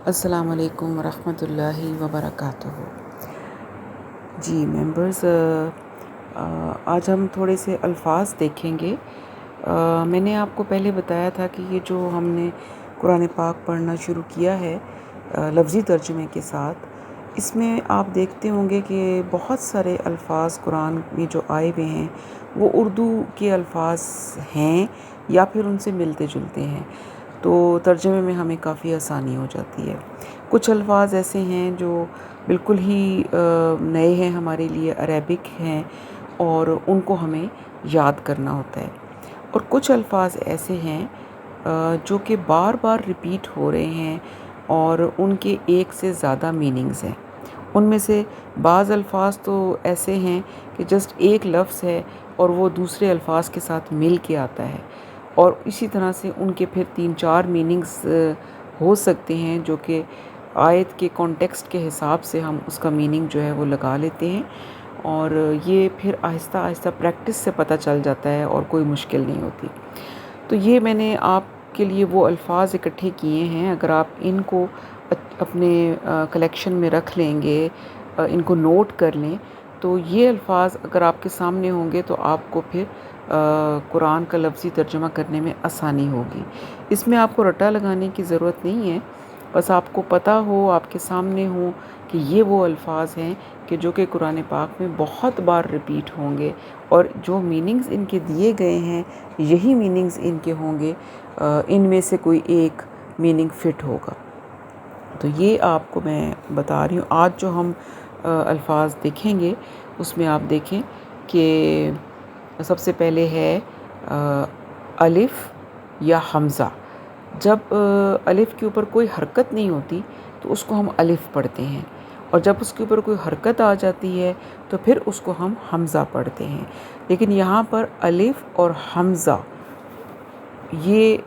السلام علیکم ورحمۃ اللہ وبرکاتہ۔ جی ممبرز، آج ہم تھوڑے سے الفاظ دیکھیں گے۔ میں نے آپ کو پہلے بتایا تھا کہ یہ جو ہم نے قرآن پاک پڑھنا شروع کیا ہے لفظی ترجمے کے ساتھ، اس میں آپ دیکھتے ہوں گے کہ بہت سارے الفاظ قرآن میں جو آئے ہوئے ہیں وہ اردو کے الفاظ ہیں یا پھر ان سے ملتے جلتے ہیں، تو ترجمے میں ہمیں کافی آسانی ہو جاتی ہے۔ کچھ الفاظ ایسے ہیں جو بالکل ہی نئے ہیں ہمارے لیے، عربک ہیں، اور ان کو ہمیں یاد کرنا ہوتا ہے، اور کچھ الفاظ ایسے ہیں جو کہ بار بار ریپیٹ ہو رہے ہیں اور ان کے ایک سے زیادہ میننگز ہیں۔ ان میں سے بعض الفاظ تو ایسے ہیں کہ جسٹ ایک لفظ ہے اور وہ دوسرے الفاظ کے ساتھ مل کے آتا ہے، اور اسی طرح سے ان کے پھر 3-4 میننگز ہو سکتے ہیں جو کہ آیت کے کانٹیکسٹ کے حساب سے ہم اس کا میننگ جو ہے وہ لگا لیتے ہیں، اور یہ پھر آہستہ آہستہ پریکٹس سے پتہ چل جاتا ہے اور کوئی مشکل نہیں ہوتی۔ تو یہ میں نے آپ کے لیے وہ الفاظ اکٹھے کیے ہیں، اگر آپ ان کو اپنے کلیکشن میں رکھ لیں گے، ان کو نوٹ کر لیں، تو یہ الفاظ اگر آپ کے سامنے ہوں گے تو آپ کو پھر قرآن کا لفظی ترجمہ کرنے میں آسانی ہوگی۔ اس میں آپ کو رٹا لگانے کی ضرورت نہیں ہے، بس آپ کو پتہ ہو، آپ کے سامنے ہو کہ یہ وہ الفاظ ہیں کہ جو کہ قرآن پاک میں بہت بار ریپیٹ ہوں گے، اور جو میننگز ان کے دیے گئے ہیں یہی میننگز ان کے ہوں گے، ان میں سے کوئی ایک میننگ فٹ ہوگا۔ تو یہ آپ کو میں بتا رہی ہوں۔ آج جو ہم الفاظ دیکھیں گے اس میں آپ دیکھیں کہ سب سے پہلے ہے الف یا حمزہ۔ جب الف کے اوپر کوئی حرکت نہیں ہوتی تو اس کو ہم الف پڑھتے ہیں، اور جب اس کے اوپر کوئی حرکت آ جاتی ہے تو پھر اس کو ہم حمزہ پڑھتے ہیں۔ لیکن یہاں پر الف اور حمزہ یہ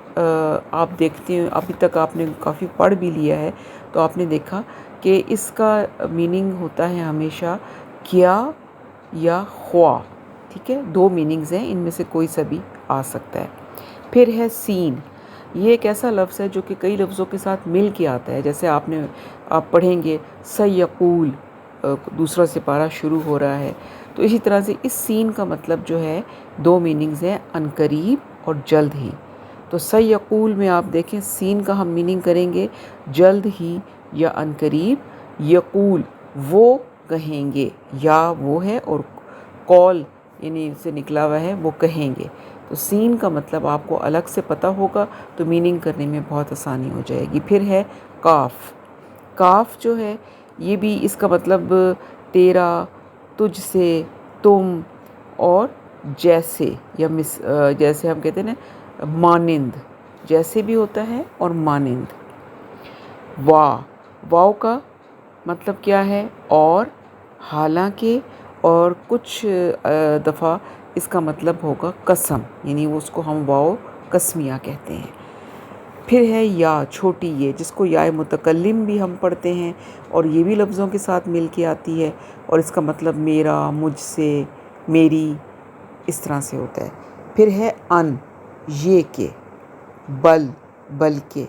آپ دیکھتے ہیں، ابھی تک آپ نے کافی پڑھ بھی لیا ہے تو آپ نے دیکھا کہ اس کا میننگ ہوتا ہے ہمیشہ کیا یا خواہ، ٹھیک ہے؟ 2 میننگز ہیں، ان میں سے کوئی سا بھی آ سکتا ہے۔ پھر ہے سین۔ یہ ایک ایسا لفظ ہے جو کہ کئی لفظوں کے ساتھ مل کے آتا ہے، جیسے آپ پڑھیں گے سیقول، دوسرا سپارہ شروع ہو رہا ہے، تو اسی طرح سے اس سین کا مطلب جو ہے 2 میننگز ہیں، عنقریب اور جلد ہی۔ تو سیقول میں آپ دیکھیں سین کا ہم میننگ کریں گے جلد ہی یا عنقریب، یقول وہ کہیں گے، یا وہ ہے اور قول یعنی سے نکلا ہوا ہے وہ کہیں گے، تو سین کا مطلب آپ کو الگ سے پتہ ہوگا تو میننگ کرنے میں بہت آسانی ہو جائے گی۔ پھر ہے کاف۔ کاف جو ہے یہ بھی اس کا مطلب تیرا، تجھ سے، تم، اور جیسے، یا جیسے ہم کہتے ہیں نا مانند، جیسے بھی ہوتا ہے اور مانند۔ واو کا مطلب کیا ہے؟ اور، حالانکہ، اور کچھ دفعہ اس کا مطلب ہوگا قسم، یعنی اس کو ہم واو قسمیہ کہتے ہیں۔ پھر ہے یا، چھوٹی یہ، جس کو یا متکلم بھی ہم پڑھتے ہیں، اور یہ بھی لفظوں کے ساتھ مل کے آتی ہے، اور اس کا مطلب میرا، مجھ سے، میری، اس طرح سے ہوتا ہے۔ پھر ہے ان، یہ کہ، بل، بلکہ،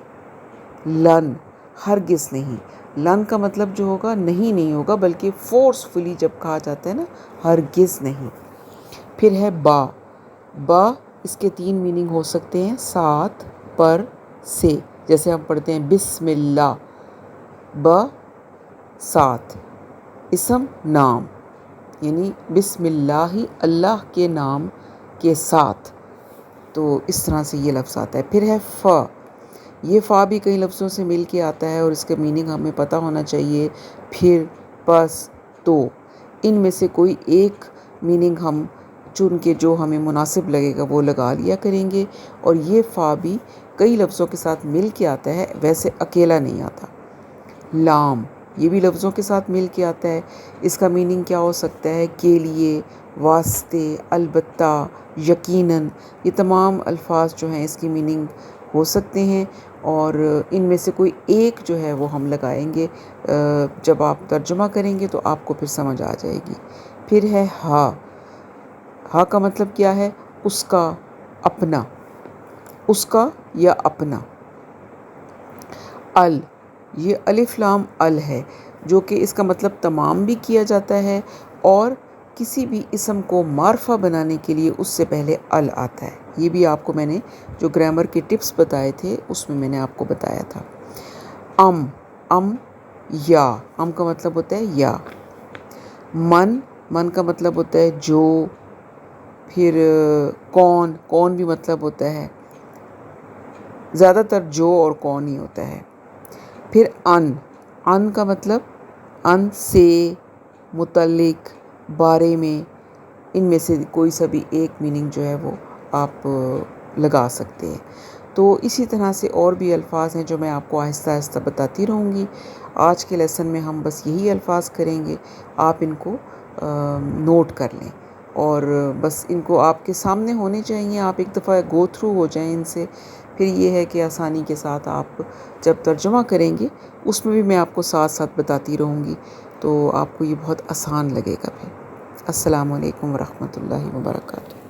لن، ہرگز نہیں۔ لن کا مطلب جو ہوگا نہیں ہوگا، بلکہ فورسفلی جب کہا جاتا ہے نا، ہرگز نہیں۔ پھر ہے با اس کے 3 میننگ ہو سکتے ہیں، ساتھ، پر، سے، جیسے ہم پڑھتے ہیں بسم اللہ، ساتھ، اسم، نام، یعنی بسم اللہ، اللہ کے نام کے ساتھ، تو اس طرح سے یہ لفظ آتا ہے۔ پھر ہے فا۔ یہ فا بھی کئی لفظوں سے مل کے آتا ہے اور اس کا میننگ ہمیں پتہ ہونا چاہیے، پھر، پس، تو، ان میں سے کوئی ایک میننگ ہم چن کے جو ہمیں مناسب لگے گا وہ لگا لیا کریں گے، اور یہ فا بھی کئی لفظوں کے ساتھ مل کے آتا ہے، ویسے اکیلا نہیں آتا۔ لام، یہ بھی لفظوں کے ساتھ مل کے آتا ہے، اس کا میننگ کیا ہو سکتا ہے؟ کے لیے، واسطے، البتہ، یقیناً، یہ تمام الفاظ جو ہیں اس کی میننگ ہو سکتے ہیں، اور ان میں سے کوئی ایک جو ہے وہ ہم لگائیں گے، جب آپ ترجمہ کریں گے تو آپ کو پھر سمجھ آ جائے گی۔ پھر ہے ہا۔ ہا کا مطلب کیا ہے؟ اس کا، اپنا، اس کا یا اپنا۔ ال، یہ الف لام ال ہے، جو کہ اس کا مطلب تمام بھی کیا جاتا ہے، اور کسی بھی اسم کو معرفہ بنانے کے لیے اس سے پہلے ال آتا ہے۔ یہ بھی آپ کو میں نے جو گرامر کے ٹپس بتائے تھے اس میں نے آپ کو بتایا تھا۔ ام یا، ام کا مطلب ہوتا ہے یا۔ من کا مطلب ہوتا ہے جو۔ پھر کون بھی مطلب ہوتا ہے، زیادہ تر جو اور کون ہی ہوتا ہے۔ پھر ان کا مطلب ان سے، متعلق، بارے میں، ان میں سے کوئی سا بھی ایک میننگ جو ہے وہ آپ لگا سکتے ہیں۔ تو اسی طرح سے اور بھی الفاظ ہیں جو میں آپ کو آہستہ آہستہ بتاتی رہوں گی۔ آج کے لیسن میں ہم بس یہی الفاظ کریں گے، آپ ان کو نوٹ کر لیں، اور بس ان کو آپ کے سامنے ہونے چاہیے، آپ ایک دفعہ گو تھرو ہو جائیں ان سے۔ پھر یہ ہے کہ آسانی کے ساتھ آپ جب ترجمہ کریں گے اس میں بھی میں آپ کو ساتھ ساتھ بتاتی رہوں گی، تو آپ کو یہ بہت آسان لگے گا۔ پھر السلام علیکم ورحمۃ اللہ وبرکاتہ۔